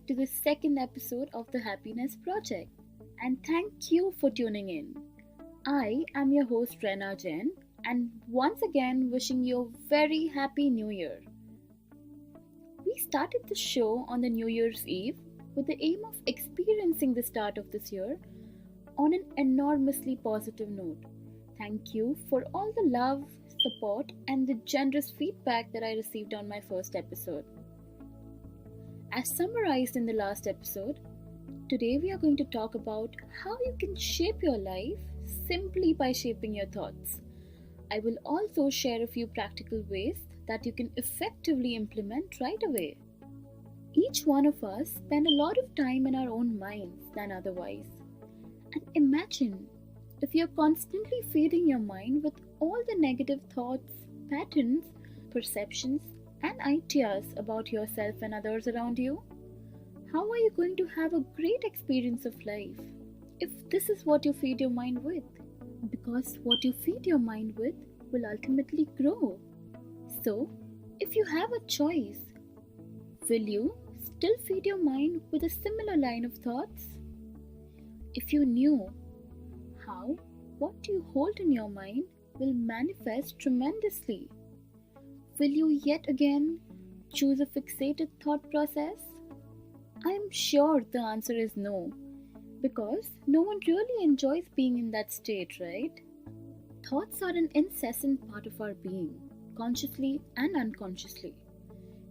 to the second episode of the Happiness Project. And thank you for tuning in. I am your host Rena Jain, and once again wishing you a very happy new year. We started the show on the New Year's Eve with the aim of experiencing the start of this year on an enormously positive note. Thank you for all the love, support, and the generous feedback that I received on my first episode. As summarized in the last episode, today we are going to talk about how you can shape your life simply by shaping your thoughts. I will also share a few practical ways that you can effectively implement right away. Each one of us spend a lot of time in our own minds than otherwise. And imagine if you're constantly feeding your mind with all the negative thoughts, patterns, perceptions, and ideas about yourself and others around you. How are you going to have a great experience of life if this is what you feed your mind with? Because what you feed your mind with will ultimately grow. So, if you have a choice, will you still feed your mind with a similar line of thoughts? If you knew how what you hold in your mind will manifest tremendously, will you yet again choose a fixated thought process? I am sure the answer is no, because no one really enjoys being in that state, right? Thoughts are an incessant part of our being, consciously and unconsciously.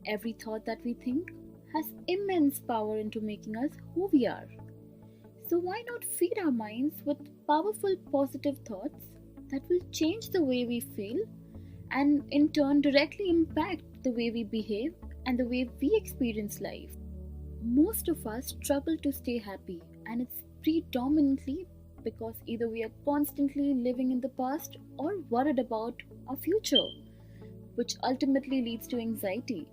Every thought that we think has immense power into making us who we are. So why not feed our minds with powerful positive thoughts that will change the way we feel and in turn directly impact the way we behave and the way we experience life? Most of us struggle to stay happy, and it's predominantly because either we are constantly living in the past or worried about our future, which ultimately leads to anxiety.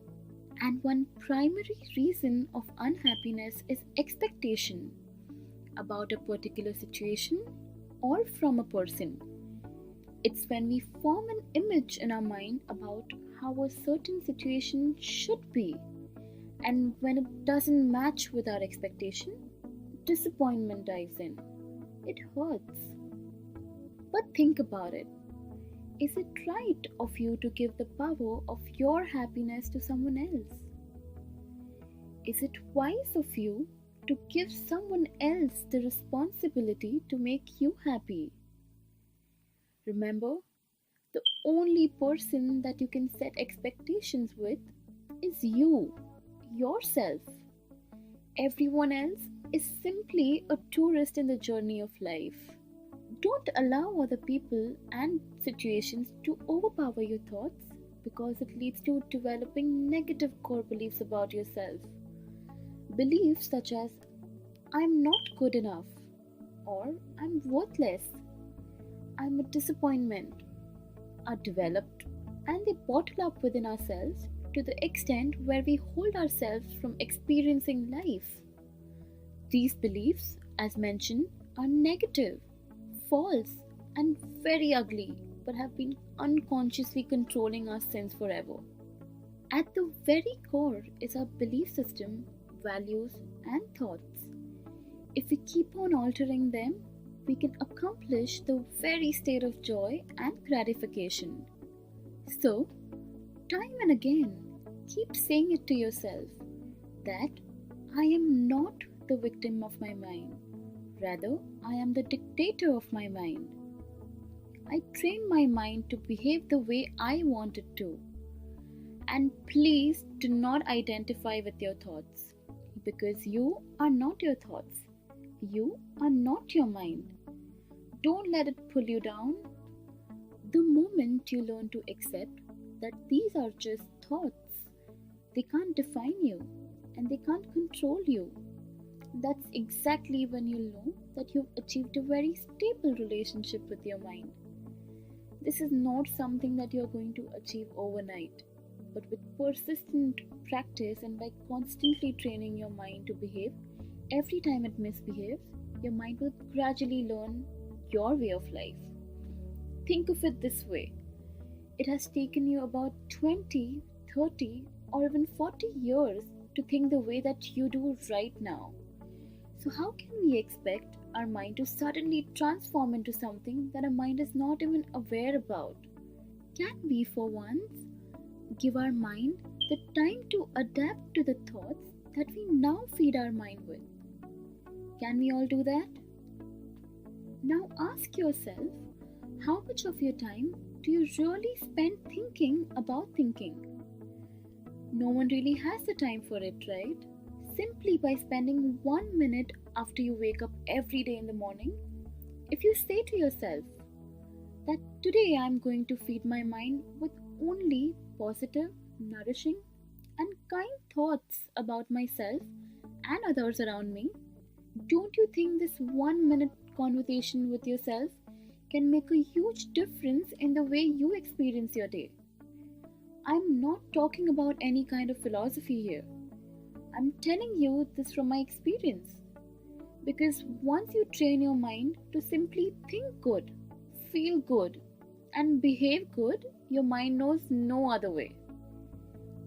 And one primary reason of unhappiness is expectation about a particular situation or from a person. It's when we form an image in our mind about how a certain situation should be, and when it doesn't match with our expectation, disappointment dives in. It hurts. But think about it. Is it right of you to give the power of your happiness to someone else? Is it wise of you to give someone else the responsibility to make you happy? Remember, the only person that you can set expectations with is you, yourself. Everyone else is simply a tourist in the journey of life. Don't allow other people and situations to overpower your thoughts because it leads to developing negative core beliefs about yourself. Beliefs such as I'm not good enough, or I'm worthless, I'm a disappointment are developed, and they bottle up within ourselves to the extent where we hold ourselves from experiencing life. These beliefs, as mentioned, are negative, false, and very ugly, but have been unconsciously controlling us since forever. At the very core is our belief system, values, and thoughts. If we keep on altering them, we can accomplish the very state of joy and gratification. So, time and again, keep saying it to yourself that I am not the victim of my mind. Rather, I am the dictator of my mind. I train my mind to behave the way I want it to. And please do not identify with your thoughts because you are not your thoughts. You are not your mind. Don't let it pull you down. The moment you learn to accept that these are just thoughts, they can't define you and they can't control you. That's exactly when you'll know that you've achieved a very stable relationship with your mind. This is not something that you're going to achieve overnight, but with persistent practice and by constantly training your mind to behave every time it misbehaves, your mind will gradually learn your way of life. Think of it this way: it has taken you about 20, 30, or even 40 years to think the way that you do right now. So, how can we expect our mind to suddenly transform into something that our mind is not even aware about? Can we, for once, give our mind the time to adapt to the thoughts that we now feed our mind with? Can we all do that? Now ask yourself, how much of your time do you really spend thinking about thinking? No one really has the time for it, right? Simply by spending 1 minute after you wake up every day in the morning, if you say to yourself that today I am going to feed my mind with only positive, nourishing, and kind thoughts about myself and others around me, don't you think this 1 minute conversation with yourself can make a huge difference in the way you experience your day? I'm not talking about any kind of philosophy here. I'm telling you this from my experience. Because once you train your mind to simply think good, feel good, and behave good, your mind knows no other way.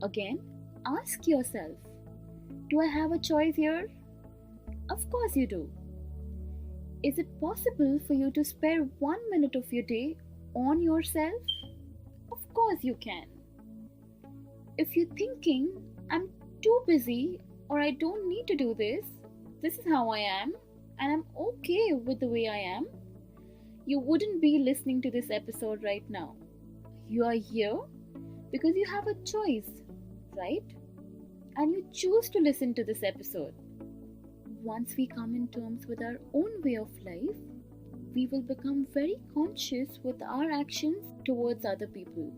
Again, ask yourself, do I have a choice here? Of course you do. Is it possible for you to spare 1 minute of your day on yourself? Of course you can. If you're thinking, I'm too busy or I don't need to do this is how I am, and I'm okay with the way I am, you wouldn't be listening to this episode right now. You are here because you have a choice, right? And you choose to listen to this episode. Once we come in terms with our own way of life, we will become very conscious with our actions towards other people.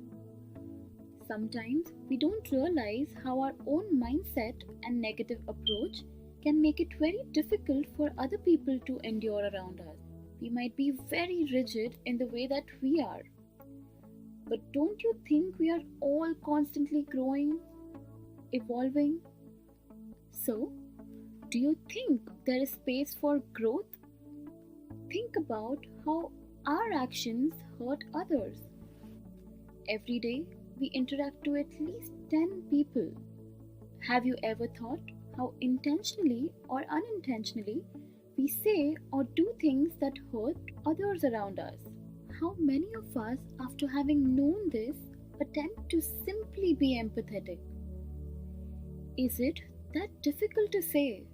Sometimes we don't realize how our own mindset and negative approach can make it very difficult for other people to endure around us. We might be very rigid in the way that we are. But don't you think we are all constantly growing, evolving? So, do you think there is space for growth? Think about how our actions hurt others. Every day, we interact to at least 10 people. Have you ever thought how intentionally or unintentionally we say or do things that hurt others around us? How many of us, after having known this, attempt to simply be empathetic? Is it that difficult to say,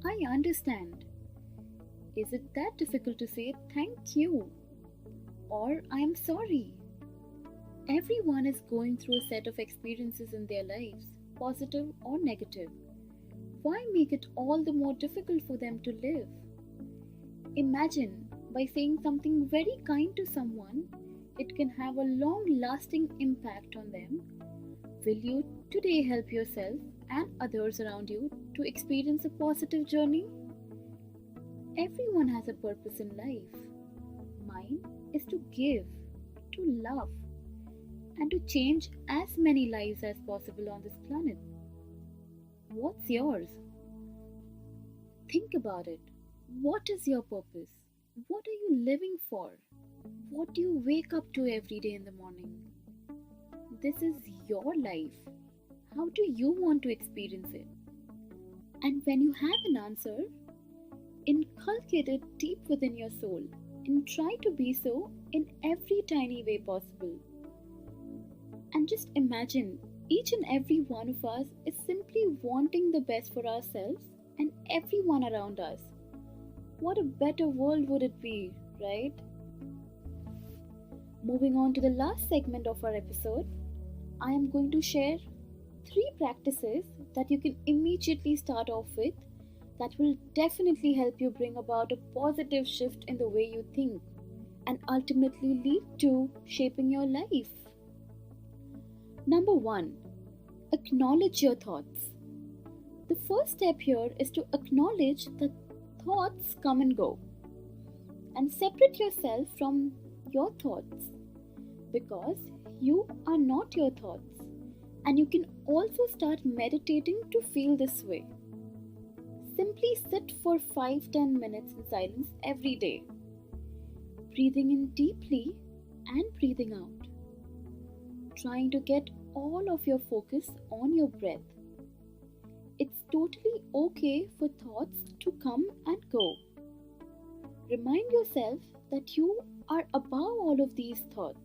I understand? Is it that difficult to say thank you or I am sorry? Everyone is going through a set of experiences in their lives, positive or negative. Why make it all the more difficult for them to live? Imagine by saying something very kind to someone, it can have a long lasting impact on them. Will you today help yourself and others around you to experience a positive journey? Everyone has a purpose in life. Mine is to give, to love, and to change as many lives as possible on this planet. What's yours? Think about it. What is your purpose? What are you living for? What do you wake up to every day in the morning? This is your life. How do you want to experience it? And when you have an answer, inculcate it deep within your soul and try to be so in every tiny way possible. And just imagine each and every one of us is simply wanting the best for ourselves and everyone around us. What a better world would it be, right? Moving on to the last segment of our episode, I am going to share 3 practices that you can immediately start off with that will definitely help you bring about a positive shift in the way you think and ultimately lead to shaping your life. Number 1, acknowledge your thoughts. The first step here is to acknowledge that thoughts come and go and separate yourself from your thoughts because you are not your thoughts, and you can also start meditating to feel this way. Simply sit for 5-10 minutes in silence every day, breathing in deeply and breathing out, trying to get all of your focus on your breath. It totally okay for thoughts to come and go. Remind yourself that you are above all of these thoughts,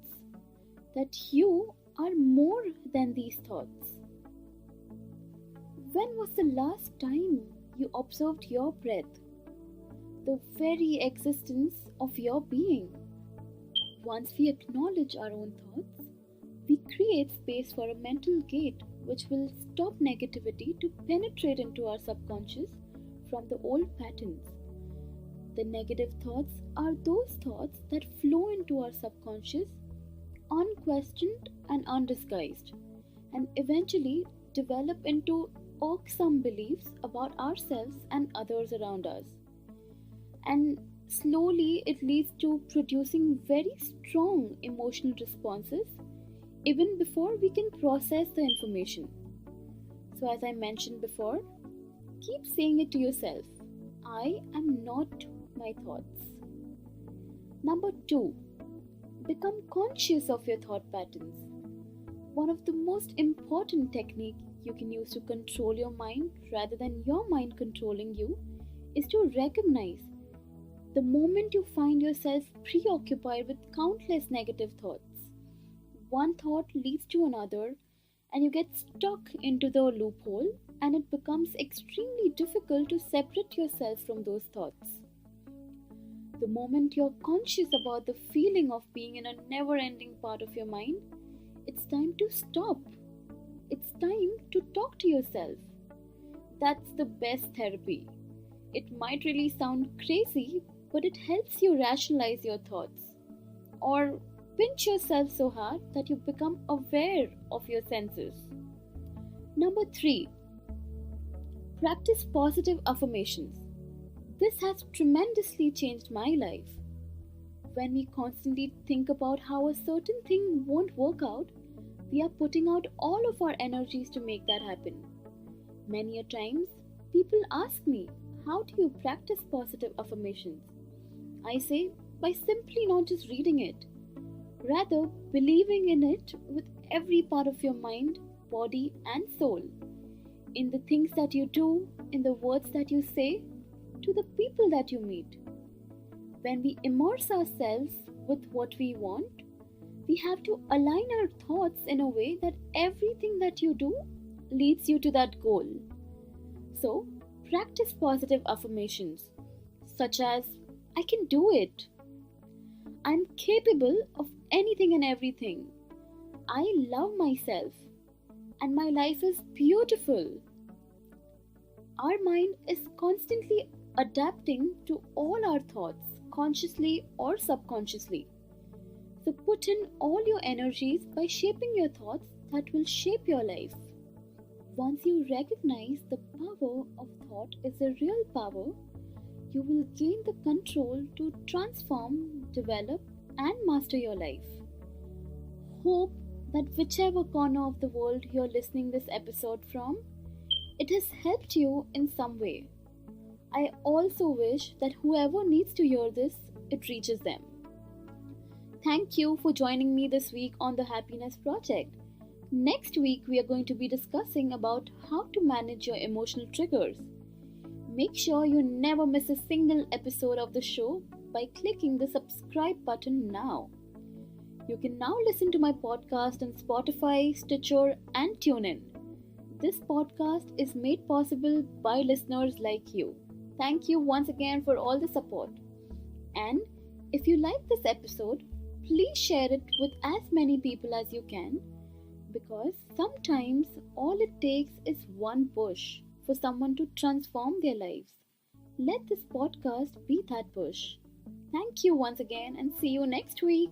that you are more than these thoughts. When was the last time you observed your breath, the very existence of your being? Once we acknowledge our own thoughts, we create space for a mental gate which will stop negativity to penetrate into our subconscious from the old patterns. The negative thoughts are those thoughts that flow into our subconscious unquestioned and undisguised, and eventually develop into irksome beliefs about ourselves and others around us. And slowly it leads to producing very strong emotional responses even before we can process the information. So, as I mentioned before, keep saying it to yourself: I am not my thoughts. Number two, become conscious of your thought patterns. One of the most important technique you can use to control your mind rather than your mind controlling you is to recognize the moment you find yourself preoccupied with countless negative thoughts. One thought leads to another, and you get stuck into the loophole, and it becomes extremely difficult to separate yourself from those thoughts. The moment you're conscious about the feeling of being in a never ending part of your mind, it's time to stop. It's time to talk to yourself. That's the best therapy. It might really sound crazy, but it helps you rationalize your thoughts. Or pinch yourself so hard that you become aware of your senses. Number three, practice positive affirmations. This has tremendously changed my life. When we constantly think about how a certain thing won't work out, we are putting out all of our energies to make that happen. Many a times, people ask me, how do you practice positive affirmations? I say, by simply not just reading it, rather believing in it with every part of your mind, body, and soul. In the things that you do, in the words that you say, to the people that you meet. When we immerse ourselves with what we want, we have to align our thoughts in a way that everything that you do leads you to that goal. So, practice positive affirmations such as, I can do it. I'm capable of anything and everything. I love myself. And my life is beautiful. Our mind is constantly adapting to all our thoughts, consciously or subconsciously. So put in all your energies by shaping your thoughts that will shape your life. Once you recognize the power of thought is a real power, you will gain the control to transform, develop, and master your life. Hope that whichever corner of the world you're listening this episode from, it has helped you in some way. I also wish that whoever needs to hear this, it reaches them. Thank you for joining me this week on the Happiness Project. Next week, we are going to be discussing about how to manage your emotional triggers. Make sure you never miss a single episode of the show by clicking the subscribe button now. You can now listen to my podcast on Spotify, Stitcher, and TuneIn. This podcast is made possible by listeners like you. Thank you once again for all the support. And if you like this episode, please share it with as many people as you can, because sometimes all it takes is one push for someone to transform their lives. Let this podcast be that push. Thank you once again and see you next week.